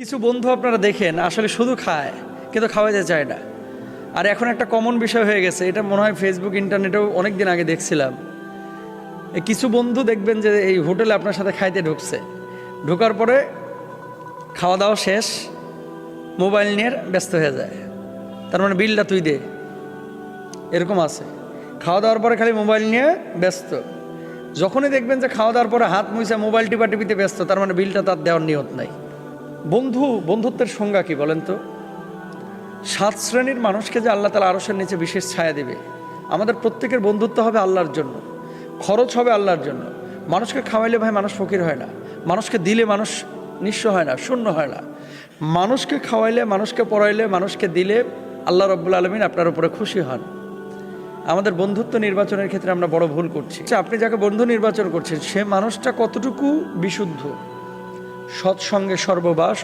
কিছু বন্ধু আপনারা দেখেন আসলে শুধু খায় কিন্তু খাওয়াতে চায় না। আর এখন একটা কমন বিষয় হয়ে গেছে, এটা মনে হয় ফেসবুক ইন্টারনেটেও অনেক দিন আগে দেখছিলাম। কিছু বন্ধু দেখবেন যে এই হোটেলে আপনার সাথে খাইতে ঢুকছে, ঢোকার পরে খাওয়া দাওয়া শেষ, মোবাইল নিয়ে ব্যস্ত হয়ে যায়। তার মানে বিলটা তুই দে, এরকম আছে। খাওয়া দাওয়ার পরে খালি মোবাইল নিয়ে ব্যস্ত। যখনই দেখবেন যে খাওয়া দাওয়ার পরে হাত মুছে মোবাইল টিপাটিপিতে ব্যস্ত, তার মানে বিলটা তার দেওয়ার নিয়ত নাই। বন্ধুত্বের সংজ্ঞা কি বলেন তো? 7 শ্রেণীর মানুষকে যে আল্লাহ তাআলা আরশের নিচে বিশেষ ছায়া দেবে। আমাদের প্রত্যেকের বন্ধুত্ব হবে আল্লাহর জন্য, খরচ হবে আল্লাহর জন্য। মানুষকে খাওয়াইলে ভাই মানুষ ফকির হয় না, মানুষকে দিলে মানুষ নিঃস্ব হয় না, শূন্য হয় না। মানুষকে খাওয়াইলে, মানুষকে পড়াইলে, মানুষকে দিলে আল্লাহ রাব্বুল আলামিন আপনার উপরে খুশি হন। আমাদের বন্ধুত্ব নির্বাচনের ক্ষেত্রে আমরা বড় ভুল করছি। আপনি যাকে বন্ধু নির্বাচন করছেন সে মানুষটা কতটুকু বিশুদ্ধ, সৎসঙ্গে সর্ববাস।